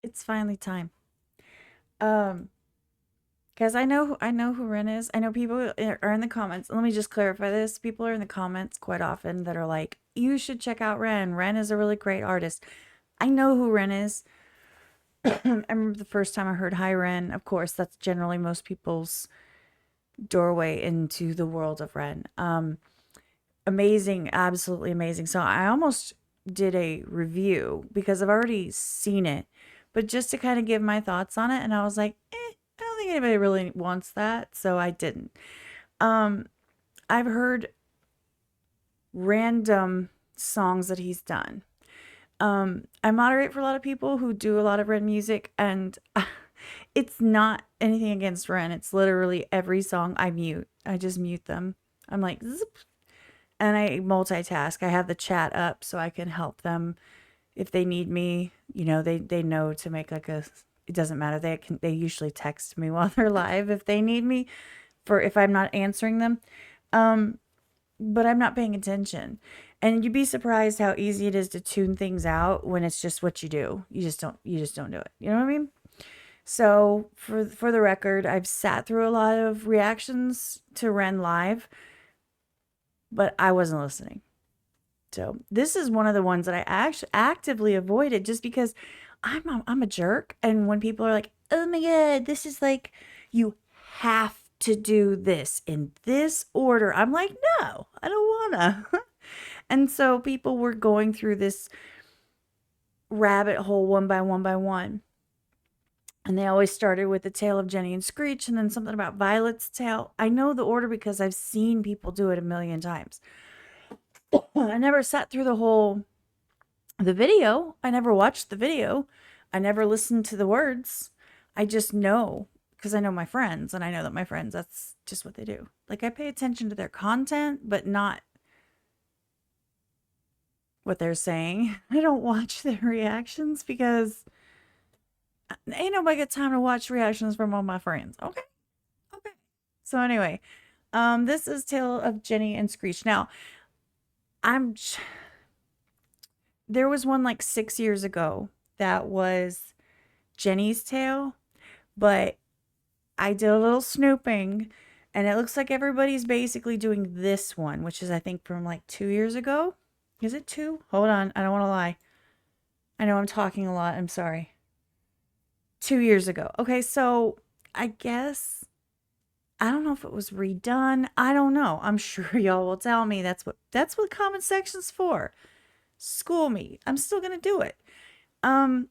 It's finally time. Um, because I know who Ren is. I know people are in the comments. Let me just clarify this. People are in the comments quite often that are like, "You should check out Ren. Ren is a really great artist." I know who Ren is. I remember the first time I heard Hi Ren. Of course, that's generally most people's doorway into the world of Ren. Amazing, absolutely amazing. So I almost did a review because I've already seen it, but just to kind of give my thoughts on it, and I was like, I don't think anybody really wants that, so I didn't. Um, I've heard random songs that he's done. I moderate for a lot of people who do a lot of Ren music, and it's not anything against Ren. It's literally every song I mute. I just mute them. I'm like, zip, and I multitask. I have the chat up so I can help them if they need me. They know to make like a. It doesn't matter. They usually text me while they're live if they need me for if I'm not answering them. Um, but I'm not paying attention. And you'd be surprised how easy it is to tune things out when it's just what you do. You just don't do it. You know what I mean? So for the record, I've sat through a lot of reactions to Ren live, but I wasn't listening. So this is one of the ones that I actually actively avoided just because I'm a jerk. And when people are like, "Oh my god, this is like you have to do this in this order," I'm like, "No, I don't wanna." And so people were going through this rabbit hole one by one by one. And they always started with the tale of Jenny and Screech and then something about Violet's tale. I know the order because I've seen people do it a million times. I never sat through the video. I never watched the video. I never listened to the words. I just know because I know my friends and I know that my friends, that's just what they do. Like I pay attention to their content, but not what they're saying. I don't watch their reactions because ain't nobody got time to watch reactions from all my friends. Okay. Okay. So anyway, this is Tale of Jenny and Screech. Now, I'm there was one like 6 years ago that was Jenny's tale, but I did a little snooping and it looks like everybody's basically doing this one, which is I think from like 2 years ago. Is it two? Hold on, I don't want to lie. I know I'm talking a lot. I'm sorry. 2 years ago. Okay, so I guess I don't know if it was redone. I don't know. I'm sure y'all will tell me that's what comment section's for. School me. I'm still gonna do it. Um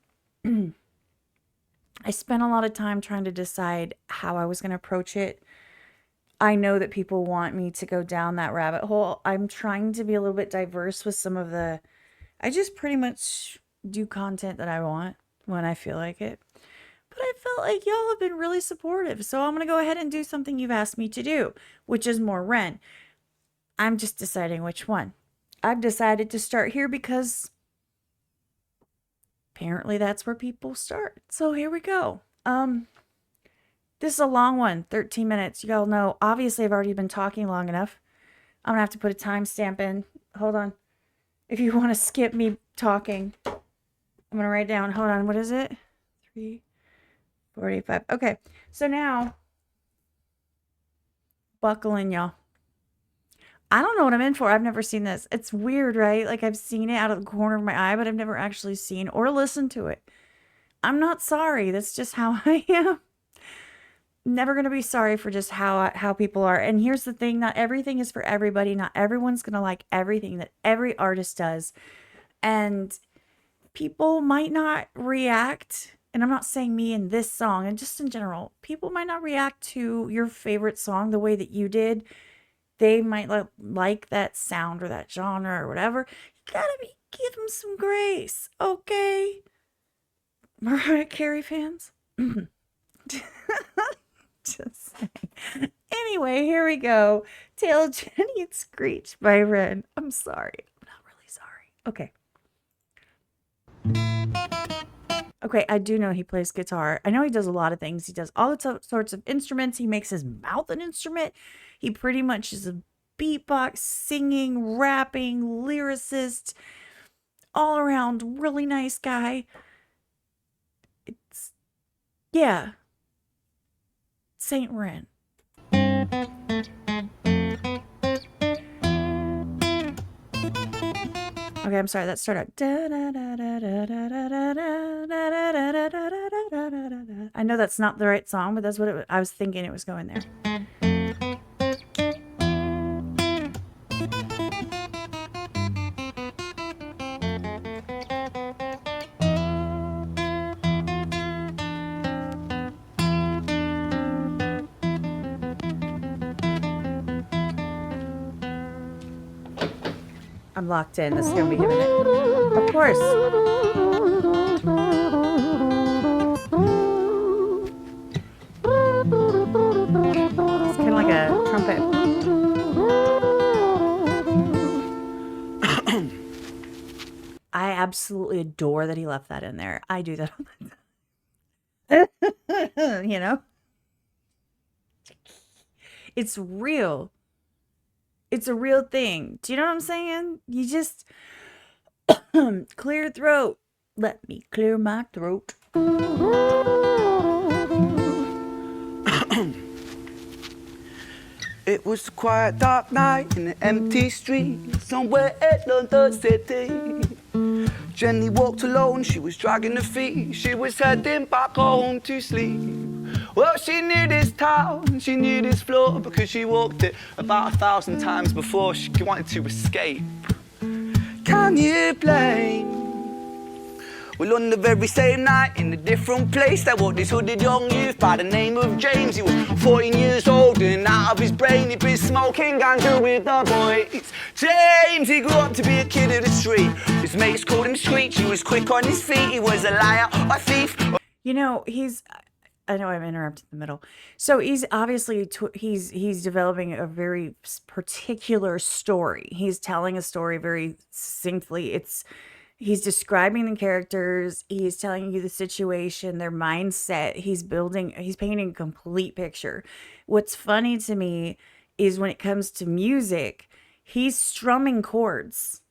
I spent a lot of time trying to decide how I was gonna approach it. I know that people want me to go down that rabbit hole. I'm trying to be a little bit diverse with some of the I just pretty much do content that I want when I feel like it. But I felt like y'all have been really supportive. So I'm going to go ahead and do something you've asked me to do, which is more Ren. I'm just deciding which one. I've decided to start here because apparently that's where people start. So here we go. This is a long one, 13 minutes. You all know, obviously I've already been talking long enough. I'm going to have to put a timestamp in. Hold on. If you want to skip me talking, I'm going to write down. Hold on. What is it? 3:45. Okay. So now, buckle in, y'all. I don't know what I'm in for. I've never seen this. It's weird, right? Like I've seen it out of the corner of my eye, but I've never actually seen or listened to it. I'm not sorry. That's just how I am. Never going to be sorry for just how people are. And here's the thing, not everything is for everybody. Not everyone's going to like everything that every artist does. And people might not react, and I'm not saying me in this song, and just in general, people might not react to your favorite song the way that you did. They might like that sound or that genre or whatever. You gotta give them some grace, okay? Mariah Carey fans? Just saying. Anyway, here we go. Tale of Jenny and Screech by Ren. I'm sorry. I'm not really sorry. Okay. Okay, I do know he plays guitar. I know he does a lot of things. He does all sorts of instruments. He makes his mouth an instrument. He pretty much is a beatbox, singing, rapping, lyricist, all around really nice guy. It's, yeah, Saint Ren. Okay, I'm sorry. That started out. I know that's not the right song, but that's what I was thinking it was going there. I'm locked in. This is going to be giving it. Of course. It's kind of like a trumpet. I absolutely adore that he left that in there. I do that all the time. You know? It's real. It's a real thing. Do you know what I'm saying? You just clear your throat. Let me clear my throat. It was a quiet, dark night in an empty street somewhere in London City. Jenny walked alone, she was dragging her feet. She was heading back home to sleep. Well, she knew this town, she knew this floor, because she walked it about 1,000 times before. She wanted to escape. Can you blame? Well, on the very same night, in a different place, there walked this hooded young youth by the name of James. He was 14 years old and out of his brain. He'd been smoking ganja with the boys. James, he grew up to be a kid of the street. His mates called him Screech. He was quick on his feet. He was a liar, a thief. You know, I know I'm interrupting in the middle. So he's obviously, he's developing a very particular story. He's telling a story very succinctly. He's describing the characters. He's telling you the situation, their mindset. He's painting a complete picture. What's funny to me is when it comes to music, he's strumming chords.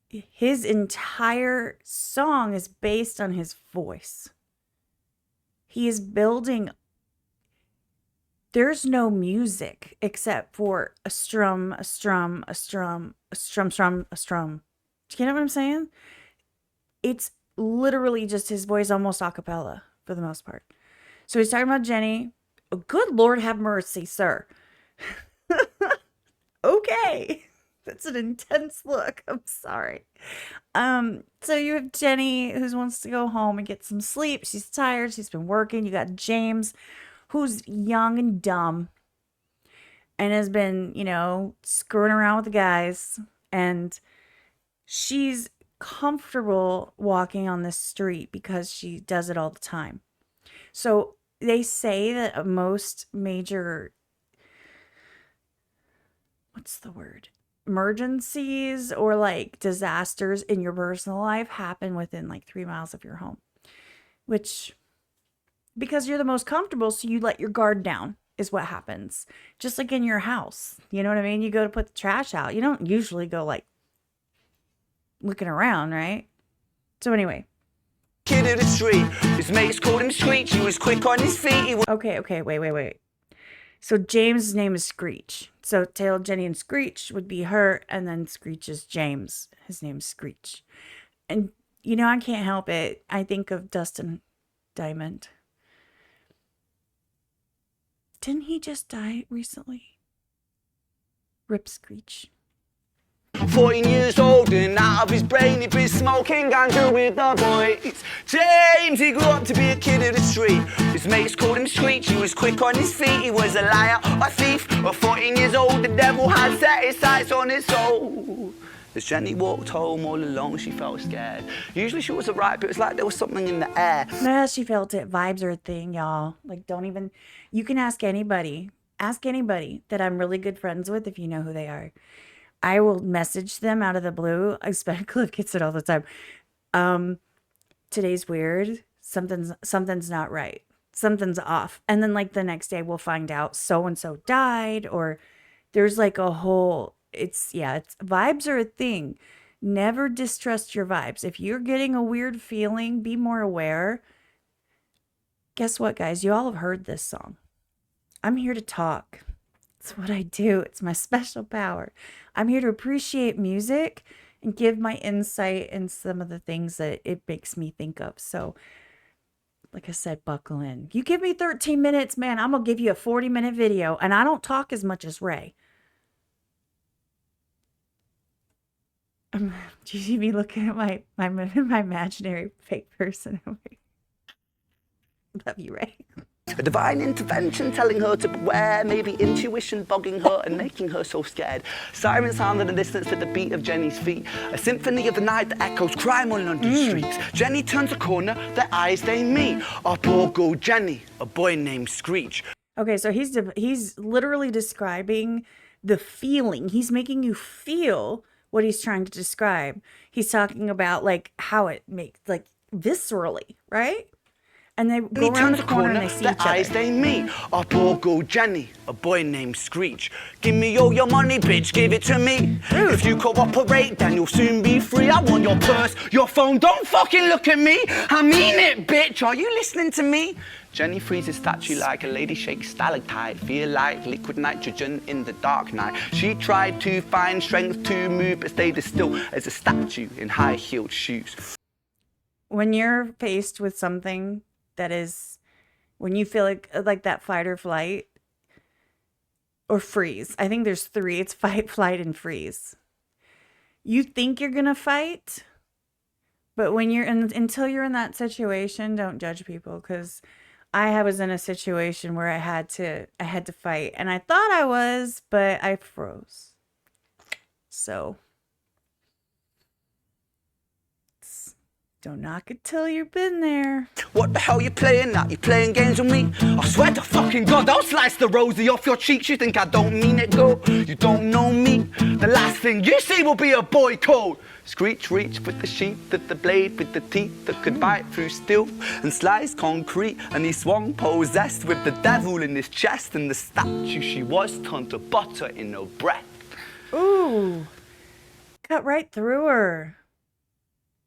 His entire song is based on his voice. He is building. There's no music except for a strum, a strum, a strum, a strum, strum, a strum. Do you know what I'm saying? It's literally just his voice, almost a cappella for the most part. So he's talking about Jenny. Oh, good Lord have mercy, sir. Okay. That's an intense look. I'm sorry. So you have Jenny who wants to go home and get some sleep. She's tired. She's been working. You got James, who's young and dumb and has been, screwing around with the guys. And she's comfortable walking on this street because she does it all the time. So they say that most major, emergencies or like disasters in your personal life happen within like 3 miles of your home, which, because you're the most comfortable, so you let your guard down is what happens. Just like in your house, you know what I mean? You go to put the trash out. You don't usually go like looking around, right? So anyway. Kid of the street. His mates called him Screech. He was quick on his feet. Okay, wait. So James' name is Screech. So Tail, Jenny, and Screech would be her, and then Screech is James. His name's Screech. And, I can't help it. I think of Dustin Diamond. Didn't he just die recently? Rip Screech. 14 years old and out of his brain, he'd been smoking ganja with the boys. James, he grew up to be a kid of the street. His mates called him Screech. He was quick on his feet. He was a liar, a thief. At 14 years old, the devil had set his sights on his soul. As Jenny walked home all alone, she felt scared. Usually she was alright, but it was like there was something in the air. Nah, she felt it. Vibes are a thing, y'all. Like, you can ask anybody that I'm really good friends with if you know who they are. I will message them out of the blue. I expect Cliff gets it all the time. Today's weird. Something's not right. Something's off. And then like the next day we'll find out so-and-so died, or there's like a whole, it's vibes are a thing. Never distrust your vibes. If you're getting a weird feeling, be more aware. Guess what, guys? You all have heard this song. I'm here to talk. It's what I do. It's my special power. I'm here to appreciate music and give my insight in some of the things that it makes me think of. So, like I said, buckle in. You give me 13 minutes, man, I'm going to give you a 40-minute video. And I don't talk as much as Ray. Do you see me looking at my imaginary fake person? Love you, Ray. A divine intervention telling her to beware, maybe intuition bogging her and making her so scared. Sirens sound in the distance to the beat of Jenny's feet. A symphony of the night that echoes crime on London streets. Jenny turns a corner, their eyes they meet. Our poor girl Jenny, a boy named Screech. Okay, so he's literally describing the feeling. He's making you feel what he's trying to describe. He's talking about like how it makes, like, viscerally, right? And they go around the corner and they see each other. Eyes they meet. Our poor girl Jenny, a boy named Screech. Give me all your money, bitch, give it to me. If you cooperate, then you'll soon be free. I want your purse, your phone, don't fucking look at me. I mean it, bitch, are you listening to me? Jenny freezes statue like a lady shakes stalactite. Feel like liquid nitrogen in the dark night. She tried to find strength to move, but stayed as still as a statue in high-heeled shoes. When you're faced with something that is, when you feel like that fight or flight or freeze. I think there's three. It's fight, flight, and freeze. You think you're gonna fight, but when you're in, until you're in that situation, don't judge people, because I was in a situation where I had to fight, and I thought I was, but I froze. So don't knock it till you've been there. What the hell you playing at? You playing games with me? I swear to fucking God, I'll slice the rosy off your cheeks. You think I don't mean it, girl? You don't know me. The last thing you see will be a boy code. Screech reached with the sheath of the blade, with the teeth that could bite through steel and slice concrete. And he swung possessed with the devil in his chest, and the statue she was turned to butter in her breath. Ooh, cut right through her.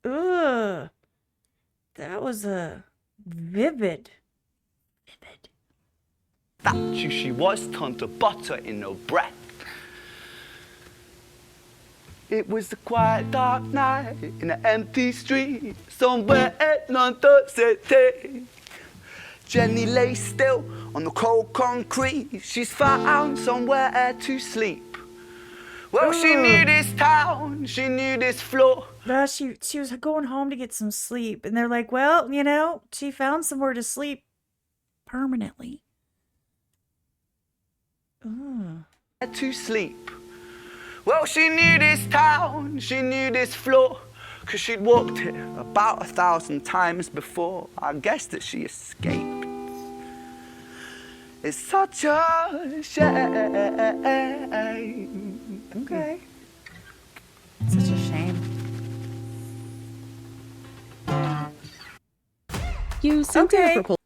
Ugh, that was a vivid. Statue she was turned to butter in her breath. It was a quiet dark night in an empty street somewhere in London City. Jenny lay still on the cold concrete. She's found somewhere to sleep. Well, she knew this town, she knew this floor. She was going home to get some sleep, and they're like, well, you know, she found somewhere to sleep permanently. To sleep. Well, she knew this town, she knew this floor, 'cause she'd walked here about 1,000 times before. I guess that she escaped. It's such a shame. Okay. Such a shame. You sent in a proposal.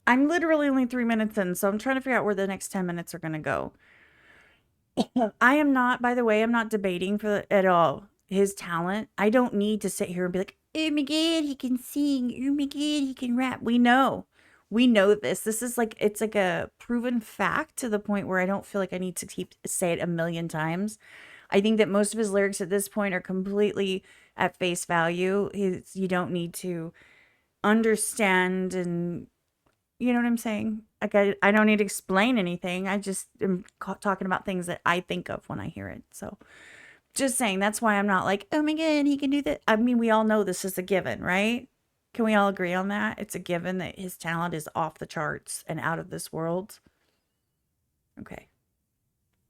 I'm literally only 3 minutes in, so I'm trying to figure out where the next 10 minutes are going to go. I am not, by the way, I'm not debating at all his talent. I don't need to sit here and be like, oh my God, he can sing. Oh my God, he can rap. We know this. This is like, it's like a proven fact to the point where I don't feel like I need to say it a million times. I think that most of his lyrics at this point are completely at face value. You don't need to understand, and you know what I'm saying? Like, I don't need to explain anything. I just am talking about things that I think of when I hear it. So just saying, that's why I'm not like, oh my God, he can do that. I mean, we all know this is a given, right? Can we all agree on that? It's a given that his talent is off the charts and out of this world. Okay,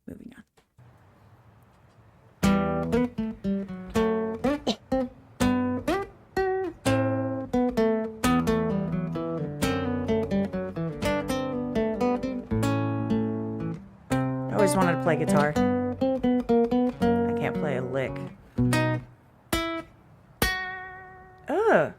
moving on. I always wanted to play guitar. I can't play a lick. Ugh.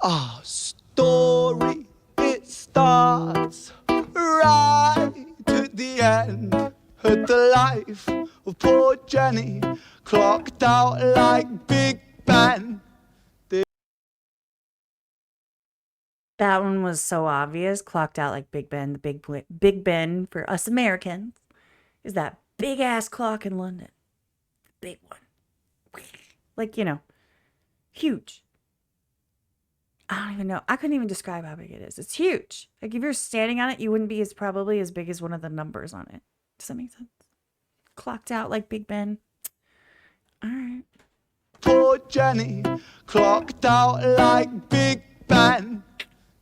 Our story, it starts right at the end. At the life of poor Jenny, clocked out like Big Ben. That one was so obvious. Clocked out like Big Ben. The Big Ben for us Americans is that big ass clock in London. Big one. Like, you know, huge. I don't even know. I couldn't even describe how big it is. It's huge. Like if you're standing on it, you wouldn't be probably as big as one of the numbers on it. Does that make sense? Clocked out like Big Ben. All right. Poor Jenny, clocked out like Big Ben.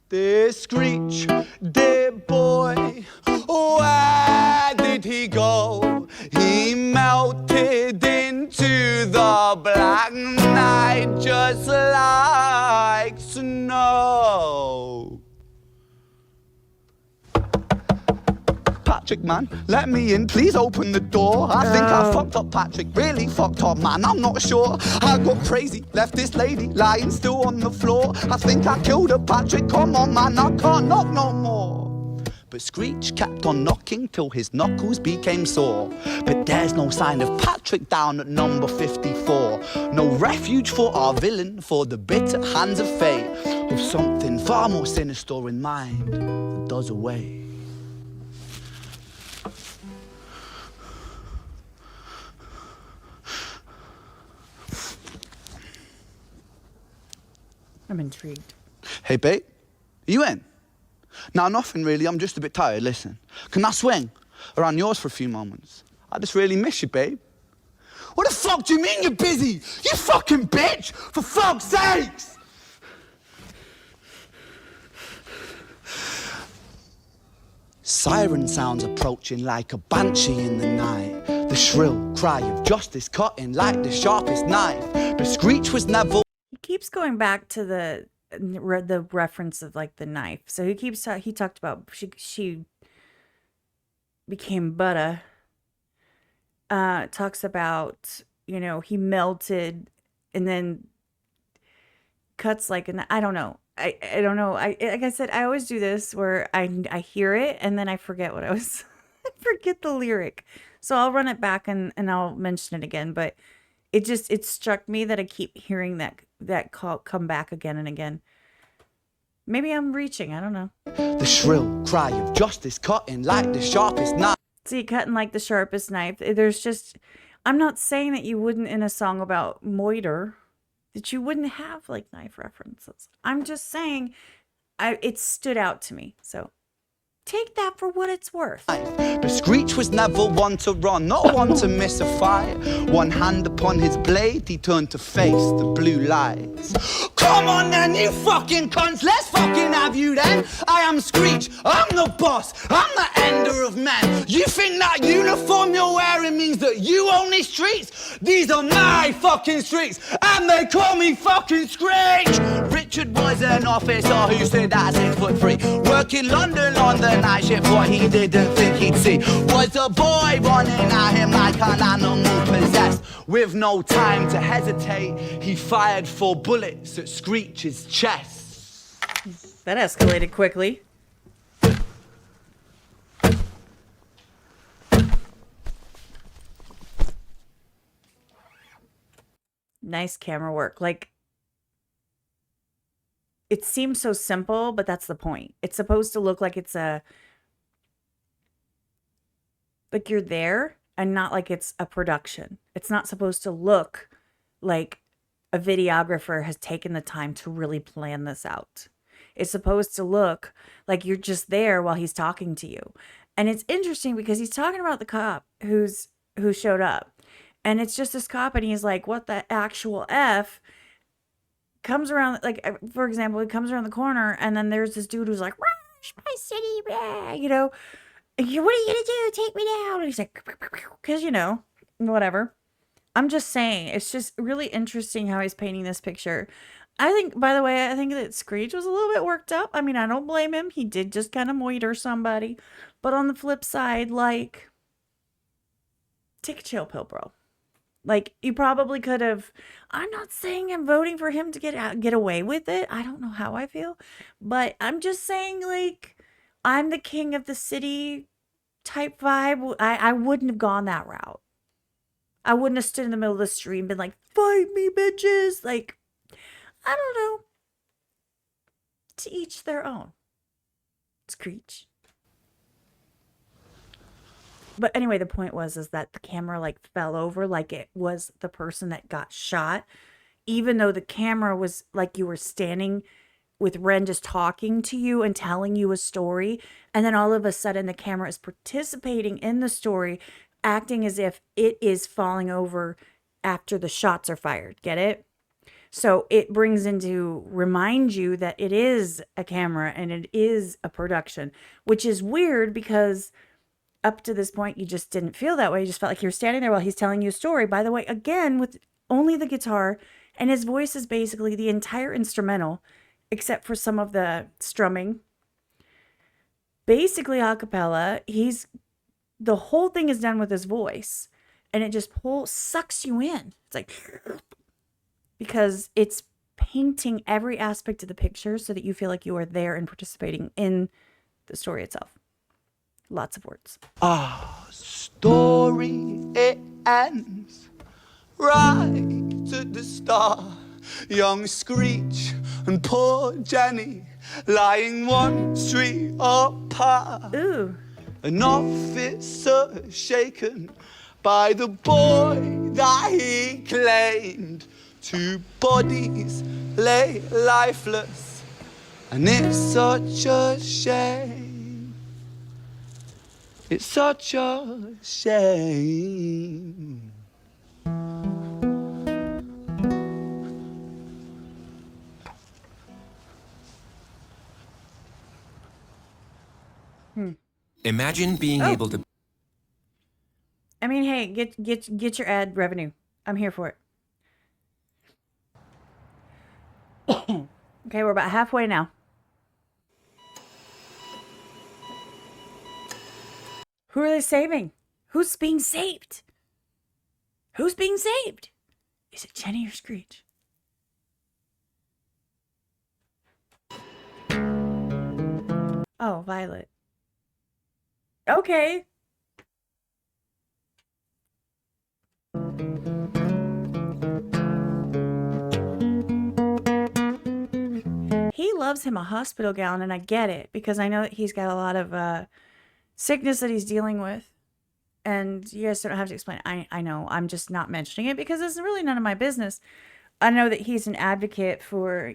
Dear Screech, dear boy, where did he go? He melted into the black night just like snow. Patrick, man, let me in, please open the door. I think I fucked up, Patrick, really fucked up, man, I'm not sure. I got crazy, left this lady lying still on the floor. I think I killed her, Patrick, come on, man, I can't knock no more. But Screech kept on knocking till his knuckles became sore. But there's no sign of Patrick down at number 54. No refuge for our villain, for the bitter hands of fate, with something far more sinister in mind that does away. I'm intrigued. Hey, babe, are you in? Nah, nothing really. I'm just a bit tired. Listen, can I swing around yours for a few moments? I just really miss you, babe. What the fuck do you mean you're busy? You fucking bitch! For fuck's sakes! Siren sounds approaching like a banshee in the night. The shrill cry of justice cutting like the sharpest knife. But Screech was never... He keeps going back to the reference of like the knife. So he talked about she became butter. Talks about, you know, he melted and then cuts like an, I don't know. I don't know. Like I said, I always do this where I hear it and then I forget what I was I forget the lyric. So I'll run it back and I'll mention it again, but it struck me that I keep hearing that call come back again and again. Maybe I'm reaching, I don't know. The shrill cry of justice cutting like the sharpest knife. See, cutting like the sharpest knife. There's just, I'm not saying that you wouldn't in a song about moiter, that you wouldn't have like knife references. I'm just saying it stood out to me. So take that for what it's worth. But Screech was never one to run, not one to miss a fight. One hand upon his blade, he turned to face the blue lights. Come on then, you fucking cunts, let's fucking have you then. I am Screech, I'm the boss, I'm the ender of men. You think that uniform you're wearing means that you own these streets? These are my fucking streets, and they call me fucking Screech. Richard was an officer who stood at 6'3", working London on the night shift. What he didn't think he'd see was a boy running at him like an animal possessed. With no time to hesitate, he fired 4 bullets at Screech's chest. That escalated quickly. Nice camera work. Like, it seems so simple, but that's the point. It's supposed to look like it's like you're there and not like it's a production. It's not supposed to look like a videographer has taken the time to really plan this out. It's supposed to look like you're just there while he's talking to you. And it's interesting because he's talking about the cop who showed up. And it's just this cop and he's like, what the actual F? Comes around, like, for example, he comes around the corner and then there's this dude who's like, rush my city, blah, you know, what are you gonna do? Take me down. And he's like, because, you know, whatever. I'm just saying, it's just really interesting how he's painting this picture. I think, by the way, I think that Screech was a little bit worked up. I mean, I don't blame him. He did just kind of moiter somebody. But on the flip side, like, take a chill pill, bro. Like, you probably could have. I'm not saying I'm voting for him to get away with it. I don't know how I feel, but I'm just saying, like, I'm the king of the city type vibe. I wouldn't have gone that route. I wouldn't have stood in the middle of the street and been like, "Fight me, bitches!" Like, I don't know. To each their own. Screech. But anyway, the point was is that the camera like fell over like it was the person that got shot, even though the camera was like you were standing with Ren just talking to you and telling you a story, and then all of a sudden the camera is participating in the story, acting as if it is falling over after the shots are fired. Get it? So it brings into remind you that it is a camera and it is a production, which is weird because up to this point, you just didn't feel that way. You just felt like you were standing there while he's telling you a story. By the way, again, with only the guitar, and his voice is basically the entire instrumental, except for some of the strumming. Basically, a cappella. The whole thing is done with his voice, and it just sucks you in. It's like, because it's painting every aspect of the picture so that you feel like you are there and participating in the story itself. Lots of words. Our story, it ends right at the start. Young Screech and poor Jenny lying one street apart. Ooh. An officer shaken by the boy that he claimed. Two bodies lay lifeless, and it's such a shame. It's such a shame. Imagine being able to. I mean, hey, get your ad revenue. I'm here for it. Okay, we're about halfway now. Who are they saving? Who's being saved? Who's being saved? Is it Jenny or Screech? Oh, Violet. Okay. He loves him a hospital gown, and I get it because I know that he's got a lot of sickness that he's dealing with. And you guys don't have to explain. I know. I'm just not mentioning it because it's really none of my business. I know that he's an advocate for,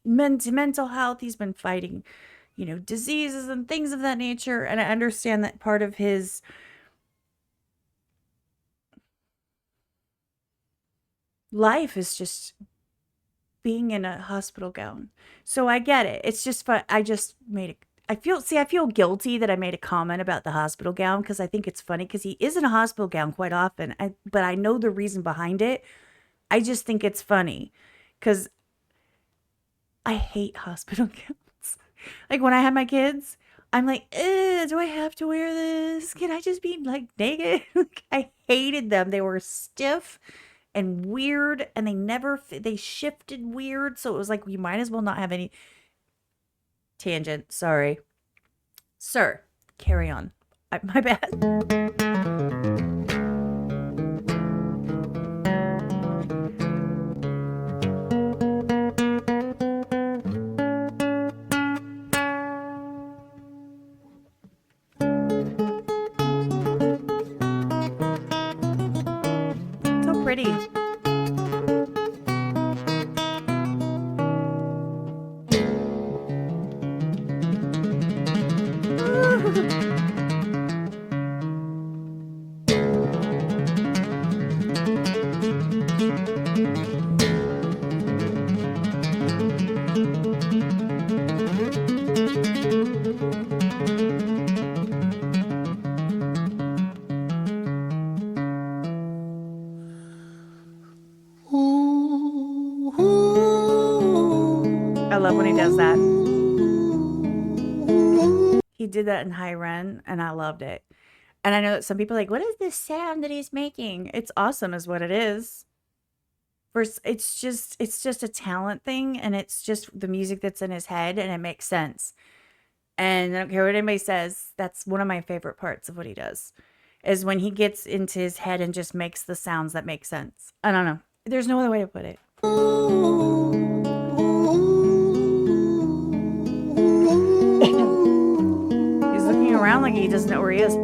mental health. He's been fighting, diseases and things of that nature. And I understand that part of his life is just being in a hospital gown. So I get it. It's just fun. I just made it. I feel guilty that I made a comment about the hospital gown because I think it's funny because he is in a hospital gown quite often. But I know the reason behind it. I just think it's funny because I hate hospital gowns. Like when I had my kids, I'm like, do I have to wear this? Can I just be like naked? I hated them. They were stiff and weird, and they shifted weird. So it was like, you might as well not have any tangent. Sorry. Sir, carry on. My bad. So pretty. I love when he does that. He did that in High Ren, and I loved it. And I know that some people are like, what is this sound that he's making? It's awesome is what it is. First, it's just a talent thing, and it's just the music that's in his head, and it makes sense. And I don't care what anybody says, that's one of my favorite parts of what he does, is when he gets into his head and just makes the sounds that make sense. I don't know. There's no other way to put it. He's looking around like he doesn't know where he is.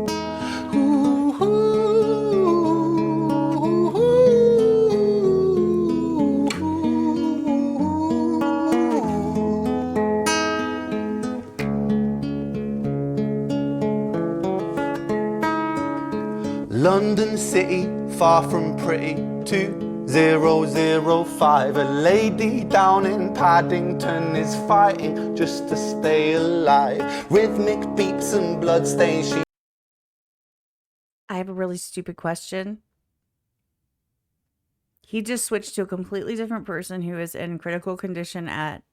London City, far from pretty, 2005. A lady down in Paddington is fighting just to stay alive. Rhythmic beeps and bloodstains. I have a really stupid question. He just switched to a completely different person who is in critical condition at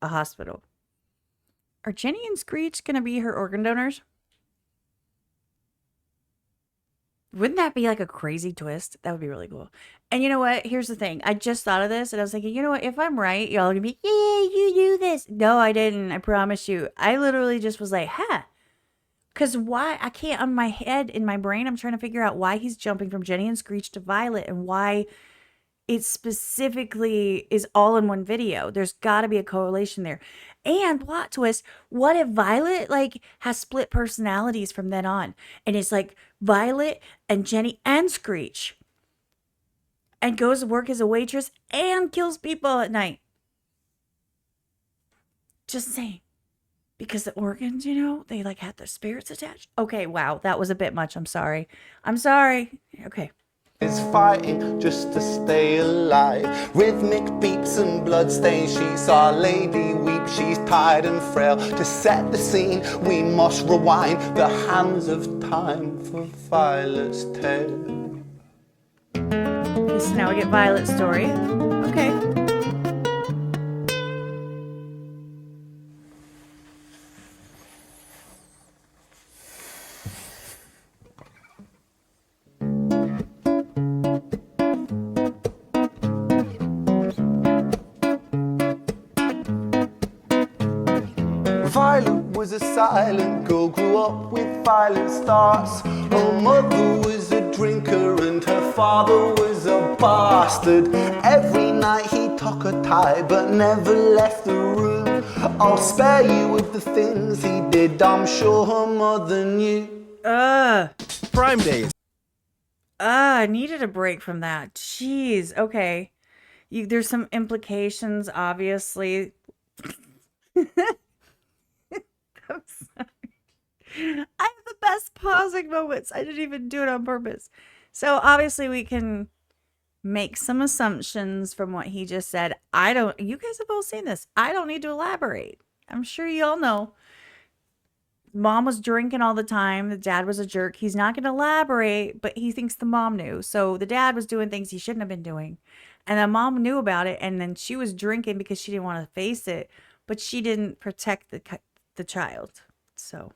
a hospital. Are Jenny and Screech going to be her organ donors? Wouldn't that be like a crazy twist? That would be really cool. And you know what? Here's the thing. I just thought of this and I was thinking, you know what? If I'm right, y'all are going to be, yeah, you do this. No, I didn't. I promise you. I literally just was like, huh. Because why? I can't, on my head, in my brain, I'm trying to figure out why he's jumping from Jenny and Screech to Violet and why it specifically is all in one video. There's got to be a correlation there. And plot twist, what if Violet like has split personalities from then on and it's like Violet and Jenny and Screech and goes to work as a waitress and kills people at night? Just saying. Because the organs, you know, they like had their spirits attached. Okay, wow, that was a bit much. I'm sorry. Okay. Is fighting just to stay alive. Rhythmic beeps and bloodstains. She saw Lady weep. She's tired and frail. To set the scene, we must rewind the hands of time for Violet's tale. Okay, so now we get Violet's story. Okay. Violet was a silent girl, grew up with violent starts. Her mother was a drinker and her father was a bastard. Every night he took a tie but never left the room. I'll spare you of the things he did, I'm sure her mother knew. Prime Day. I needed a break from that. Jeez. Okay. There's some implications, obviously. I'm sorry. I have the best pausing moments. I didn't even do it on purpose. So obviously we can make some assumptions from what he just said. You guys have all seen this. I don't need to elaborate. I'm sure you all know. Mom was drinking all the time. The dad was a jerk. He's not going to elaborate, but he thinks the mom knew. So the dad was doing things he shouldn't have been doing. And the mom knew about it. And then she was drinking because she didn't want to face it. But she didn't protect the child. So,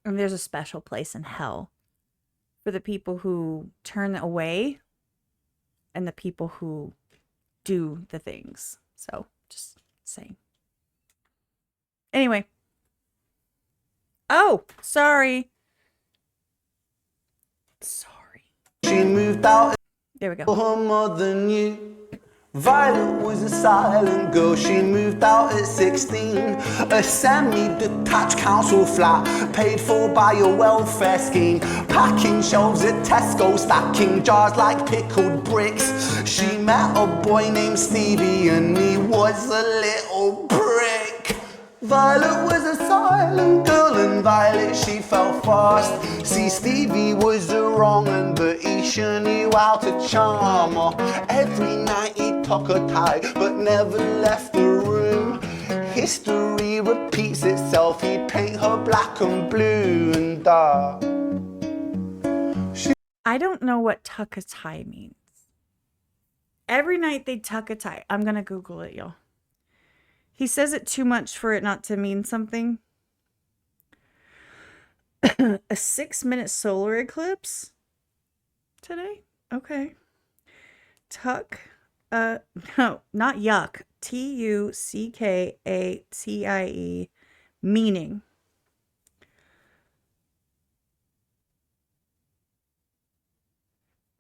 and there's a special place in hell for the people who turn away and the people who do the things. So, just saying. Anyway. Oh, sorry. She moved out. There we go. Her mother knew. Violet was a silent girl, she moved out at 16. A semi-detached council flat, paid for by a welfare scheme. Packing shelves at Tesco, stacking jars like pickled bricks. She met a boy named Stevie and he was a little prick. Violet was a silent girl and Violet she fell fast. See, Stevie was a wrong un, but he sure knew how to charm her. Every night he took a tie but never left the room. History repeats itself, he'd paint her black and blue and dark. I don't know what tuck a tie means. Every night they tuck a tie. I'm going to Google it, y'all. He says it too much for it not to mean something. A 6-minute solar eclipse today. Okay. Tuck. No, not yuck. TUCKATIE. Meaning.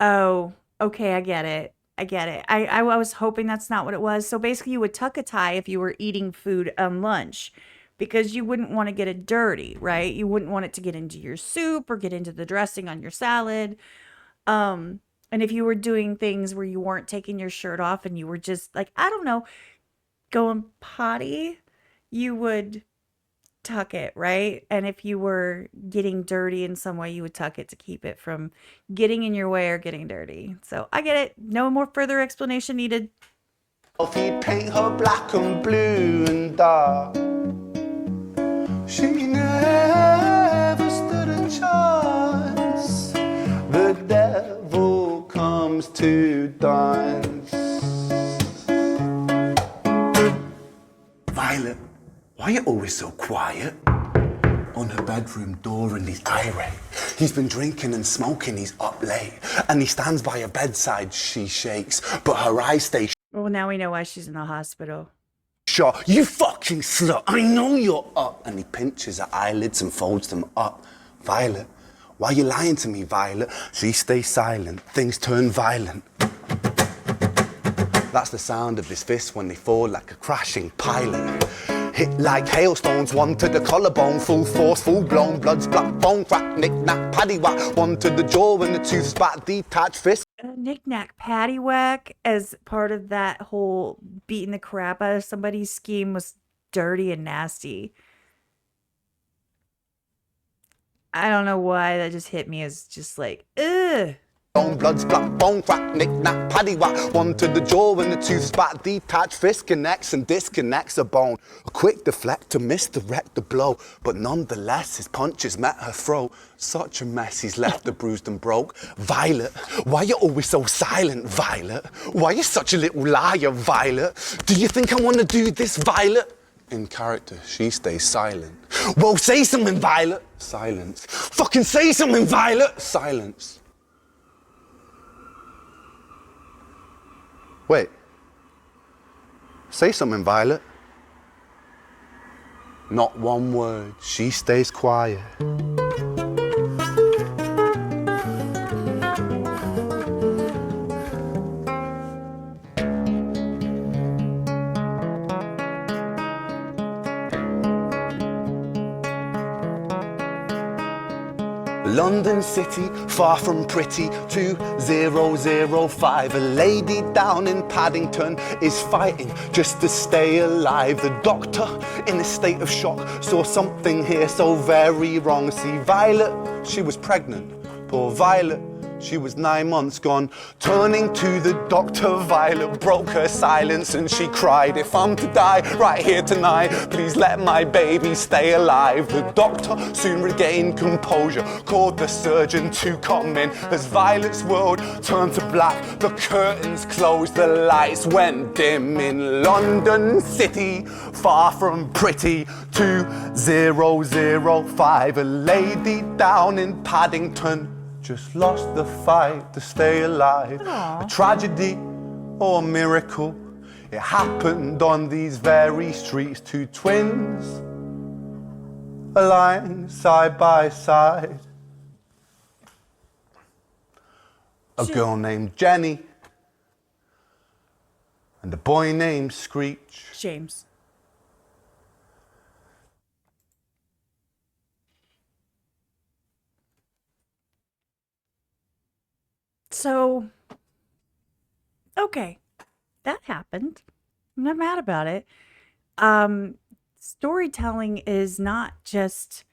Oh, okay, I get it. I get it. I was hoping that's not what it was. So basically, you would tuck a tie if you were eating food on lunch because you wouldn't want to get it dirty, right? You wouldn't want it to get into your soup or get into the dressing on your salad. And if you were doing things where you weren't taking your shirt off and you were just like, I don't know, going potty, you would tuck it, right? And if you were getting dirty in some way, you would tuck it to keep it from getting in your way or getting dirty. So I get it. No more further explanation needed. If he'd paint her black and blue and dark, she never stood a chance. The devil comes to dance. Violet, why are you always so quiet? On her bedroom door and he's irate. He's been drinking and smoking, he's up late. And he stands by her bedside, she shakes, but her eyes stay Well, now we know why she's in the hospital. shut. You fucking slut, I know you're up. And he pinches her eyelids and folds them up. Violet, why are you lying to me, Violet? She stays silent, things turn violent. That's the sound of his fists when they fall like a crashing pilot. Hit like hailstones, one to the collarbone, full force, full blown, blood's black bone, crack, knick-knack, paddywhack, one to the jaw when the tooth spat, detached fist. Knick-knack paddywhack as part of that whole beating the crap out of somebody's scheme was dirty and nasty. I don't know why that just hit me as just like, ugh. Blood's black bone, crack, knick-knack, paddywhack, one to the jaw when the tooth spat, detached fist connects and disconnects a bone. A quick deflect to misdirect the blow, but nonetheless his punches met her throat. Such a mess, he's left her bruised and broke. Violet, why you always so silent, Violet? Why you such a little liar, Violet? Do you think I want to do this, Violet? In character, she stays silent. Well, say something, Violet. Silence. Fucking say something, Violet. Silence. Wait. Say something, Violet. Not one word. She stays quiet. London City, far from pretty, 2005. A lady down in Paddington is fighting just to stay alive. The doctor, in a state of shock, saw something here so very wrong. See, Violet, she was pregnant. Poor Violet, she was 9 months gone. Turning to the doctor, Violet broke her silence and she cried, if I'm to die right here tonight, please let my baby stay alive. The doctor soon regained composure, called the surgeon to come in. As Violet's world turned to black, the curtains closed, the lights went dim. In London City, far from pretty, 2005. A lady down in Paddington just lost the fight to stay alive. Aww. A tragedy or a miracle, it happened on these very streets. Two twins are lying side by side. A girl named Jenny and a boy named Screech. James. So, okay, that happened. I'm not mad about it. Storytelling is not just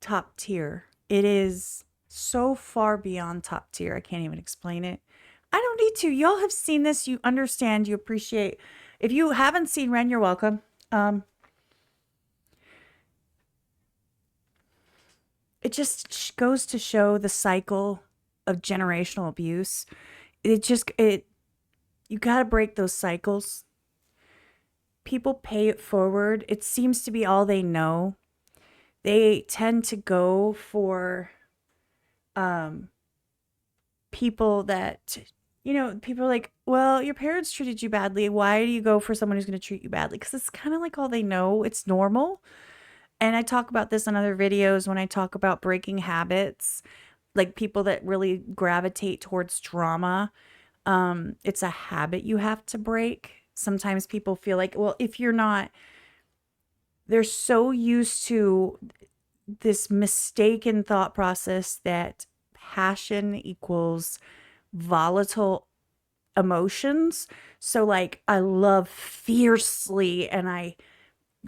top tier. It is so far beyond top tier. I can't even explain it. I don't need to. Y'all have seen this. You understand. You appreciate. If you haven't seen Ren, you're welcome. It just goes to show the cycle of generational abuse. You got to break those cycles. People pay it forward. It seems to be all they know. they tend to go for people that, people are like, well, your parents treated you badly. Why do you go for someone who's going to treat you badly? Because it's kind of like all they know. It's normal. And I talk about this in other videos when I talk about breaking habits, like people that really gravitate towards drama. It's a habit you have to break. Sometimes people feel like, well, if you're not, they're so used to this mistaken thought process that passion equals volatile emotions. So like I love fiercely and I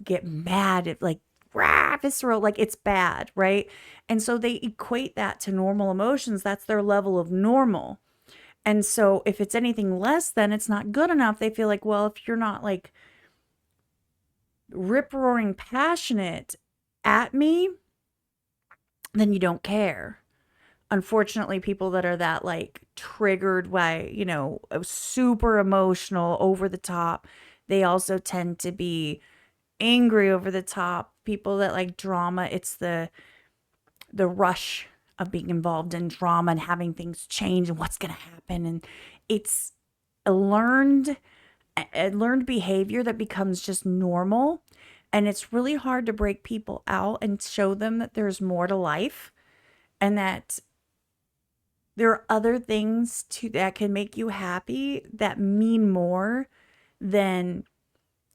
get mad at like visceral, like it's bad, right? And so they equate that to normal emotions. That's their level of normal. And so if it's anything less than, it's not good enough. They feel like, well, if you're not like rip roaring passionate at me, then you don't care. Unfortunately, people that are that like triggered by, super emotional, over the top, they also tend to be angry over the top. People that like drama, it's the rush of being involved in drama and having things change and what's going to happen. And it's a learned behavior that becomes just normal. And it's really hard to break people out and show them that there's more to life and that there are other things that can make you happy that mean more than,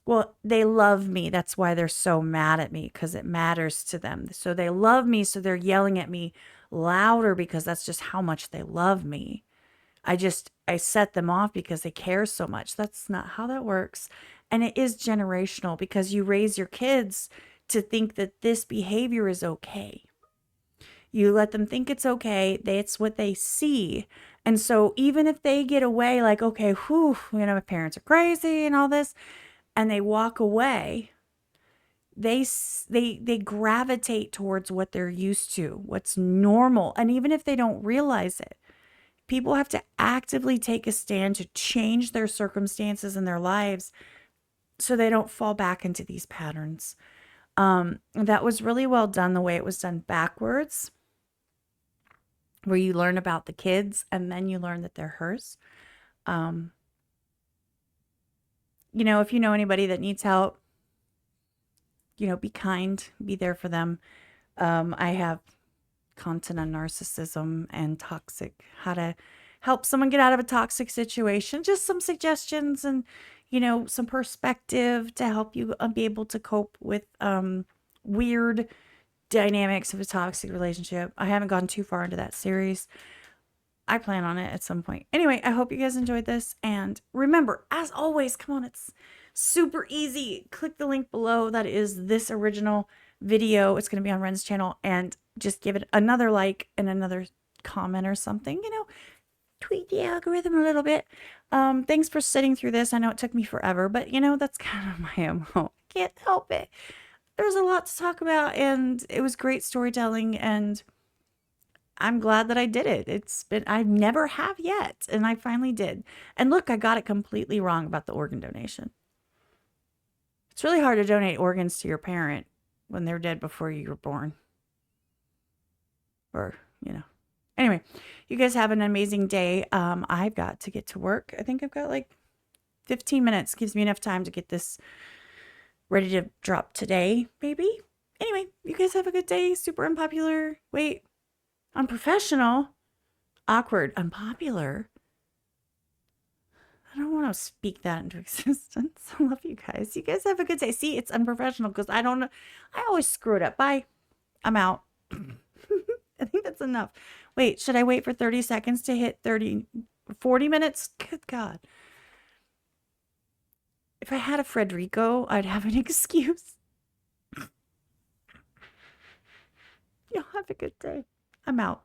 well, they love me. That's why they're so mad at me, because it matters to them. So they love me, so they're yelling at me louder because that's just how much they love me. I set them off because they care so much. That's not how that works. And it is generational because you raise your kids to think that this behavior is okay. You let them think it's okay. It's what they see. And so even if they get away like, okay, my parents are crazy and all this, and they walk away, they gravitate towards what they're used to, what's normal. And even if they don't realize it, people have to actively take a stand to change their circumstances in their lives so they don't fall back into these patterns. That was really well done the way it was done backwards, where you learn about the kids and then you learn that they're hers. If you know anybody that needs help, be kind, be there for them. I have content on narcissism and toxic, how to help someone get out of a toxic situation, just some suggestions and, some perspective to help you be able to cope with weird dynamics of a toxic relationship. I haven't gone too far into that series. I plan on it at some point. Anyway, I hope you guys enjoyed this. And remember, as always, come on, it's super easy. Click the link below. That is this original video. It's going to be on Ren's channel. And just give it another like and another comment or something, tweak the algorithm a little bit. Thanks for sitting through this. I know it took me forever, but that's kind of my MO. I can't help it. There's a lot to talk about and it was great storytelling and I'm glad that I did it. I never have yet, and I finally did. And look, I got it completely wrong about the organ donation. It's really hard to donate organs to your parent when they're dead before you were born. Or, Anyway, you guys have an amazing day. I've got to get to work. I think I've got like 15 minutes. Gives me enough time to get this ready to drop today, maybe. Anyway, you guys have a good day. Super unpopular. Wait. Unprofessional, awkward, unpopular. I don't want to speak that into existence. I love you guys. You guys have a good day. See, it's unprofessional because I don't know. I always screw it up. Bye. I'm out. I think that's enough. Wait, should I wait for 30 seconds to hit 40 minutes? Good God. If I had a Frederico, I'd have an excuse. Y'all have a good day. I'm out.